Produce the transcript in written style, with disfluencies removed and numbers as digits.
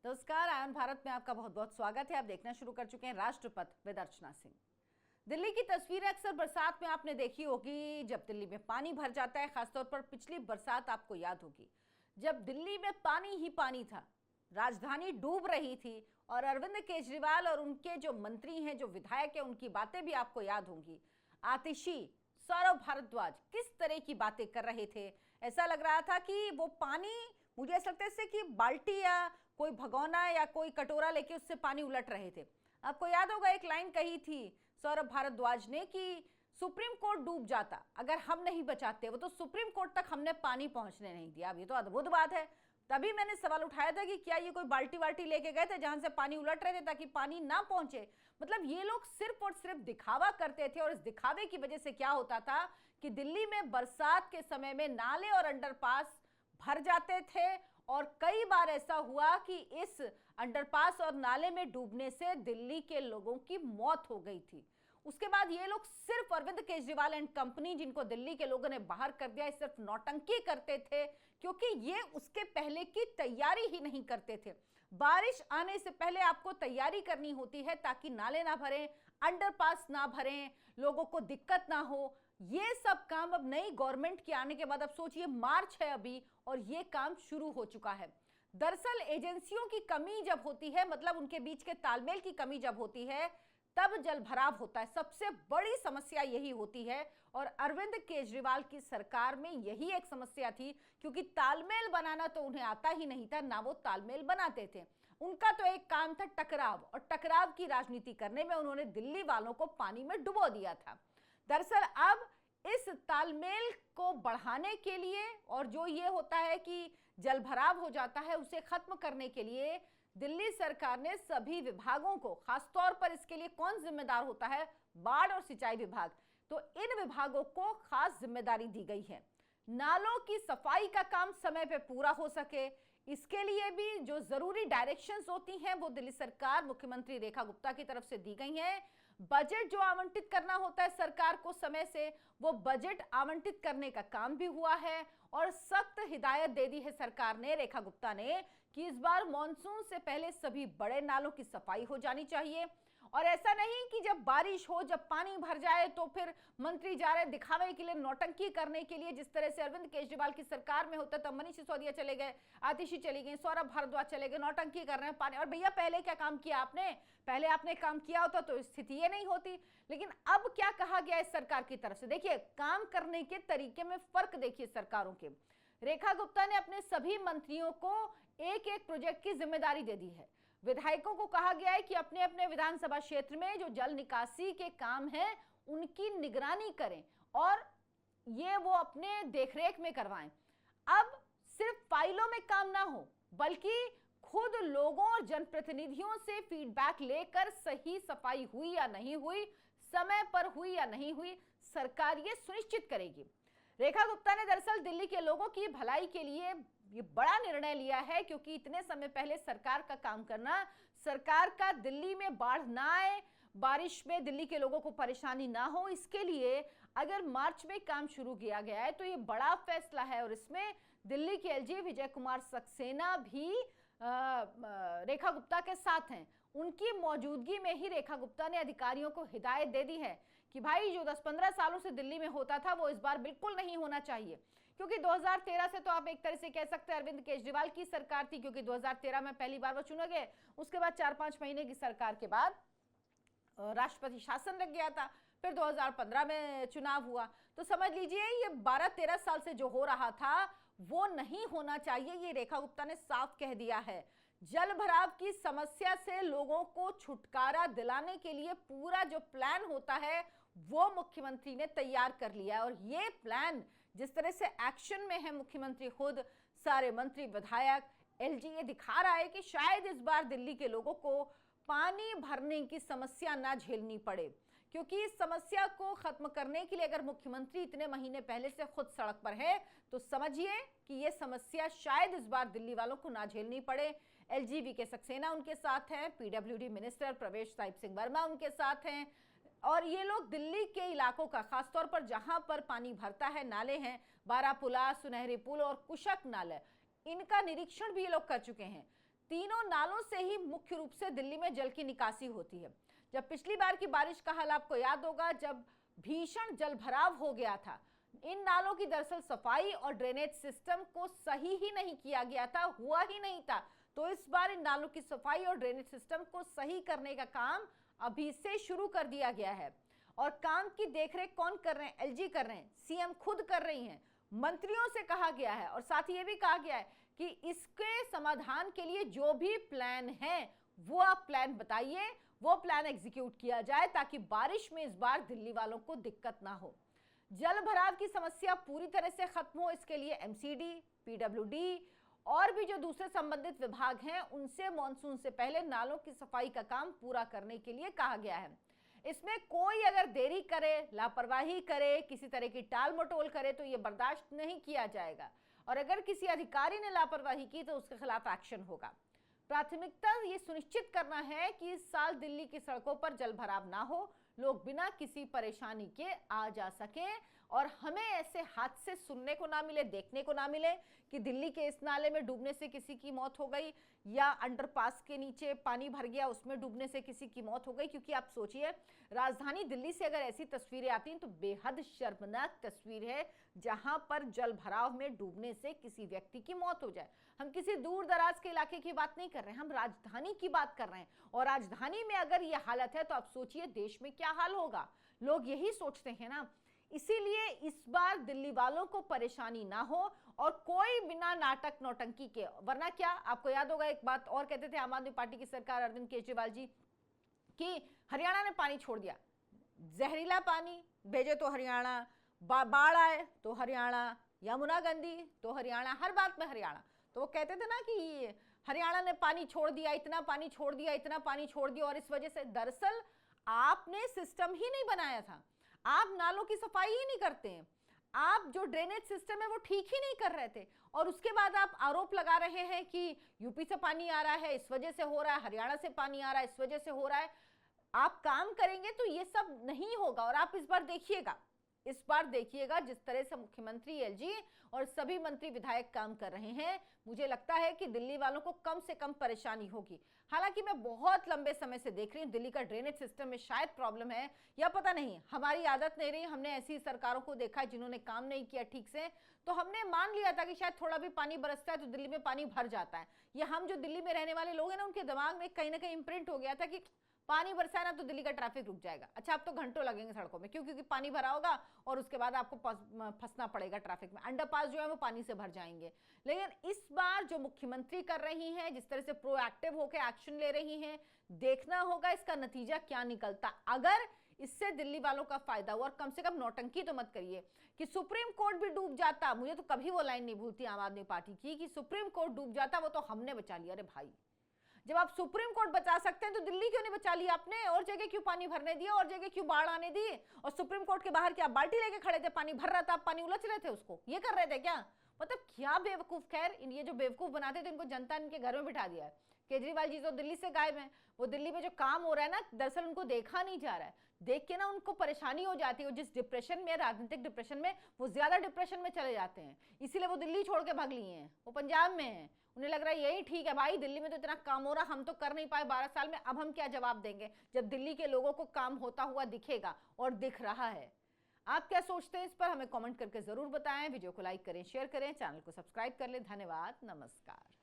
नमस्कार, आयन भारत में आपका बहुत बहुत स्वागत है। आप देखना शुरू कर चुके हैं राष्ट्रपथ विद अर्चना सिंह। दिल्ली की तस्वीरें अक्सर बरसात में आपने देखी होगी, जब दिल्ली में पानी भर जाता है। खासतौर पर पिछली बरसात आपको याद होगी, जब दिल्ली में पानी ही पानी था, राजधानी डूब रही थी और अरविंद केजरीवाल और उनके जो मंत्री हैं, जो विधायक हैं, उनकी बातें भी आपको याद होंगी। आतिशी, सौरभ भारद्वाज किस तरह की बातें कर रहे थे। ऐसा लग रहा था कि वो पानी, मुझे ऐसा लगता है कि बाल्टी या कोई भगोना या कोई कटोरा लेके उससे पानी उलट रहे थे। आपको याद होगा एक लाइन कही थी सौरभ भारद्वाज ने कि सुप्रीम कोर्ट डूब जाता अगर हम नहीं बचाते, वो तो सुप्रीम कोर्ट तक हमने पानी पहुंचने नहीं दिया। अब ये तो अद्भुत बात है। तभी मैंने सवाल उठाया था कि क्या ये कोई बाल्टी वाल्टी लेके गए थे जहां से पानी उलट रहे थे ताकि पानी ना पहुंचे। मतलब ये लोग सिर्फ और सिर्फ दिखावा करते थे और इस दिखावे की वजह से क्या होता था कि दिल्ली में बरसात के समय में नाले और अंडरपास भर जाते थे और कई बार ऐसा हुआ कि इस अंडरपास और नाले में डूबने से दिल्ली के लोगों की मौत हो गई थी। उसके बाद ये लोग सिर्फ अरविंद केजरीवाल एंड कंपनी, जिनको दिल्ली के लोगों ने बाहर कर दिया, सिर्फ नौटंकी करते थे, क्योंकि ये उसके पहले की तैयारी ही नहीं करते थे। बारिश आने से पहले आपको तैयारी करनी होती है ताकि नाले ना भरें, अंडरपास ना भरें, लोगों को दिक्कत ना हो। ये सब काम अब नई गवर्नमेंट के आने के बाद, अब सोचिए मार्च है अभी और ये काम शुरू हो चुका है। दरअसल एजेंसियों की कमी जब होती है, मतलब उनके बीच के तालमेल की कमी जब होती है, तब जलभराव होता है। सबसे बड़ी समस्या यही होती है और अरविंद केजरीवाल की सरकार में यही एक समस्या थी, क्योंकि तालमेल बनाना तो उन्हें आता ही नहीं था, ना वो तालमेल बनाते थे। उनका तो एक काम था टकराव, और टकराव की राजनीति करने में उन्होंने दिल्ली वालों को पानी में डुबो दिया था। दरअसल अब इस तालमेल को बढ़ाने के लिए और जो ये होता है कि जलभराव हो जाता है, उसे खत्म करने के लिए दिल्ली सरकार ने सभी विभागों को, खासतौर पर इसके लिए कौन जिम्मेदार होता है, बाढ़ और सिंचाई विभाग, तो इन विभागों को खास जिम्मेदारी दी गई है। नालों की सफाई का काम समय पे पूरा हो सके, इसके लिए भी जो जरूरी डायरेक्शंस होती हैं वो दिल्ली सरकार, मुख्यमंत्री रेखा गुप्ता की तरफ से दी गई हैं। बजट जो आवंटित करना होता है सरकार को समय से, वो बजट आवंटित करने का काम भी हुआ है और सख्त हिदायत दे दी है सरकार ने, रेखा गुप्ता ने, कि इस बार मॉनसून से पहले सभी बड़े नालों की सफाई हो जानी चाहिए। और ऐसा नहीं कि जब बारिश हो, जब पानी भर जाए तो फिर मंत्री जा रहे दिखावे के लिए, नौटंकी करने के लिए, जिस तरह से अरविंद केजरीवाल की सरकार में होता था। मनीष सिसोदिया चले गए, आतिशी चली गई, सौरभ भारद्वाज चले गए, नौटंकी कर रहे हैं पानी। और भैया पहले क्या काम किया आपने? पहले आपने काम किया होता तो स्थिति ये नहीं होती। लेकिन अब क्या कहा गया इस सरकार की तरफ से, देखिए काम करने के तरीके में फर्क देखिए सरकारों के। रेखा गुप्ता ने अपने सभी मंत्रियों को एक एक प्रोजेक्ट की जिम्मेदारी दे दी है। विधायकों को कहा गया है कि अपने अपने विधानसभा क्षेत्र में जो जल निकासी के काम हैं उनकी निगरानी करें और ये वो अपने देखरेख में करवाएं। अब सिर्फ फाइलों में काम ना हो, बल्कि खुद लोगों और जनप्रतिनिधियों से फीडबैक लेकर सही सफाई हुई या नहीं हुई, समय पर हुई या नहीं हुई, सरकार ये सुनिश्चित करेगी। रेखा गुप्ता ने दरअसल दिल्ली के लोगों की भलाई के लिए ये बड़ा निर्णय लिया है, क्योंकि इतने समय पहले सरकार का काम करना, सरकार का दिल्ली में बाढ़ ना आए, बारिश में दिल्ली के लोगों को परेशानी ना हो, इसके लिए अगर मार्च में काम शुरू किया गया है तो ये बड़ा फैसला है। और इसमें दिल्ली के एलजी विजय कुमार सक्सेना भी रेखा गुप्ता के साथ हैं। उनकी मौजूदगी में ही रेखा गुप्ता ने अधिकारियों को हिदायत दे दी है कि भाई जो 10-15 सालों से दिल्ली में होता था वो इस बार बिल्कुल नहीं होना चाहिए। क्योंकि 2013 से तो आप एक तरह से कह सकते हैं अरविंद केजरीवाल की सरकार थी, क्योंकि 2013 में पहली बार वो चुने गए, उसके बाद 4-5 महीने की सरकार के बाद राष्ट्रपति शासन लग गया था, फिर 2015 में चुनाव हुआ। तो समझ लीजिए ये 12-13 साल से जो हो रहा था वो नहीं होना चाहिए, ये रेखा गुप्ता ने साफ कह दिया है। जल भराव की समस्या से लोगों को छुटकारा दिलाने के लिए पूरा जो प्लान होता है वो मुख्यमंत्री ने तैयार कर लिया है। और ये प्लान जिस तरह से एक्शन में है, मुख्यमंत्री खुद, सारे मंत्री, विधायक, एलजी, ये दिखा रहा है कि शायद इस बार दिल्ली के लोगों को पानी भरने की समस्या ना झेलनी पड़े। क्योंकि इस समस्या को खत्म करने के लिए अगर मुख्यमंत्री इतने महीने पहले से खुद सड़क पर है तो समझिए कि यह समस्या शायद इस बार दिल्ली वालों को ना झेलनी पड़े। एलजी के सक्सेना उनके साथ हैं, पीडब्ल्यूडी मिनिस्टर प्रवेश साहिब सिंह वर्मा उनके साथ हैं, और ये लोग दिल्ली के इलाकों का, खासतौर पर जहां पर पानी भरता है, नाले हैं, बारापुला, सुनहरी पुल और कुशक नाले, इनका निरीक्षण भी ये लोग कर चुके हैं। तीनों नालों से ही मुख्य रूप से दिल्ली में जल की निकासी होती है। जब पिछली बार की बारिश का हाल आपको याद होगा, जब भीषण जल भराव हो गया था, इन नालों की दरअसल सफाई और ड्रेनेज सिस्टम को सही ही नहीं किया गया था, हुआ ही नहीं था। तो इस बार इन नालों की सफाई और ड्रेनेज सिस्टम को सही करने का काम अभी से शुरू कर दिया गया है। और काम की देखरेख कौन कर रहे हैं? एलजी कर रहे हैं, सीएम खुद कर रही हैं, मंत्रियों से कहा गया है और साथ ही ये भी कहा गया है कि इसके समाधान के लिए जो भी प्लान है वो आप प्लान बताइए, वो प्लान एग्जीक्यूट किया जाए ताकि बारिश में इस बार दिल्ली वालों को दिक्कत ना हो। जल भराव की समस्या पूरी तरह से खत्म हो, इसके लिए एमसीडी, पीडब्ल्यूडी और भी जो दूसरे संबंधित विभाग हैं उनसे मॉनसून से पहले नालों की सफाई का काम पूरा करने के लिए कहा गया है। इसमें कोई अगर देरी करे, लापरवाही करे, किसी तरह की टाल मटोल करे तो ये बर्दाश्त नहीं किया जाएगा और अगर किसी अधिकारी ने लापरवाही की तो उसके खिलाफ एक्शन होगा। प्राथमिकता ये सुनिश्चित करना है कि इस साल दिल्ली की सड़कों पर जल भराव ना हो, लोग बिना किसी परेशानी के आ जा सकें और हमें ऐसे हादसे सुनने को ना मिले, देखने को ना मिले कि दिल्ली के इस नाले में डूबने से किसी की मौत हो गई या अंडरपास के नीचे पानी भर गया उसमें डूबने से किसी की मौत हो गई। क्योंकि आप सोचिए, राजधानी दिल्ली से अगर ऐसी तस्वीरें आती हैं तो बेहद शर्मनाक तस्वीर है जहां पर जल भराव में डूबने से किसी व्यक्ति की मौत हो जाए। हम किसी दूर दराज के इलाके की बात नहीं कर रहे हैं, हम राजधानी की बात कर रहे हैं और राजधानी में अगर यह हालत है तो आप सोचिए देश में क्या हाल होगा। लोग यही सोचते हैं ना, इसीलिए इस बार दिल्ली वालों को परेशानी ना हो और कोई बिना नाटक नौटंकी के, वरना क्या आपको याद होगा एक बात और कहते थे आम आदमी पार्टी की सरकार, अरविंद केजरीवाल जी, कि हरियाणा ने पानी छोड़ दिया, जहरीला पानी भेजे तो हरियाणा, बाढ़ आए तो हरियाणा, यमुना गंदी तो हरियाणा, हर बात में हरियाणा। तो वो कहते थे ना कि हरियाणा ने पानी छोड़ दिया, इतना पानी छोड़ दिया, इतना पानी छोड़ दिया और इस वजह से दरअसल आपने सिस्टम ही नहीं बनाया था, आप नालों की सफाई ही नहीं करते हैं, आप जो ड्रेनेज सिस्टम है वो ठीक ही नहीं कर रहे थे और उसके बाद आप आरोप लगा रहे हैं कि यूपी से पानी आ रहा है इस वजह से हो रहा है, हरियाणा से पानी आ रहा है इस वजह से हो रहा है। आप काम करेंगे तो ये सब नहीं होगा और आप इस बार देखिएगा जिस तरह से मुख्यमंत्री, एलजी और सभी मंत्री विधायक काम कर रहे हैं, मुझे लगता है कि दिल्ली वालों को कम से कम परेशानी होगी। हालांकि मैं बहुत लंबे समय से देख रही हूँ दिल्ली का ड्रेनेज सिस्टम में शायद प्रॉब्लम है या पता नहीं, हमारी आदत नहीं रही, हमने ऐसी सरकारों को देखा जिन्होंने काम नहीं किया ठीक से, तो हमने मान लिया था कि शायद थोड़ा भी पानी बरसता है तो दिल्ली में पानी भर जाता है। ये हम जो दिल्ली में रहने वाले लोग हैं ना, उनके दिमाग में कहीं ना कहीं इंप्रिंट हो गया था कि पानी बरसा है ना तो दिल्ली का ट्रैफिक रुक जाएगा। अच्छा, अब तो घंटों लगेंगे सड़कों में, क्यों? क्योंकि पानी भरा होगा और उसके बाद आपको फंसना पड़ेगा ट्रैफिक में, अंडरपास जो है वो पानी से भर जाएंगे। लेकिन इस बार जो मुख्यमंत्री कर रही हैं, जिस तरह से प्रोएक्टिव होकर एक्शन ले रही हैं, देखना होगा इसका नतीजा क्या निकलता। अगर इससे दिल्ली वालों का फायदा हुआ, और कम से कम नौटंकी तो मत करिए कि सुप्रीम कोर्ट भी डूब जाता, मुझे तो कभी वो लाइन नहीं भूलती आम आदमी पार्टी की कि सुप्रीम कोर्ट डूब जाता वो तो हमने बचा लिया। अरे भाई, जब आप सुप्रीम कोर्ट बचा सकते हैं तो दिल्ली क्यों नहीं बचा लिया आपने? और जगह क्यों पानी भरने दिया, और जगह क्यों बाढ़ आने दी? और सुप्रीम कोर्ट के बाहर क्या बाल्टी लेके खड़े थे, पानी भर रहा था, आप पानी उलझ रहे थे उसको, ये कर रहे थे क्या? मतलब क्या बेवकूफ। खैर, ये जो बेवकूफ बनाते थे इनको जनता ने इनके घर में बिठा दिया है। केजरीवाल जी तो दिल्ली से गायब हैं, वो दिल्ली में जो काम हो रहा है ना, दरअसल उनको देखा नहीं जा रहा है, देख के ना उनको परेशानी हो जाती है। जिस डिप्रेशन में, राजनीतिक डिप्रेशन में, वो ज्यादा डिप्रेशन में चले जाते हैं, इसीलिए वो दिल्ली छोड़ के भाग लिए हैं, वो पंजाब में है। उन्हें लग रहा है यही ठीक है भाई, दिल्ली में तो इतना काम हो रहा, हम तो कर नहीं पाए 12 साल में, अब हम क्या जवाब देंगे जब दिल्ली के लोगों को काम होता हुआ दिखेगा, और दिख रहा है। आप क्या सोचते हैं इस पर हमें कमेंट करके जरूर बताएं। वीडियो को लाइक करें, शेयर करें, चैनल को सब्सक्राइब कर लें। धन्यवाद, नमस्कार।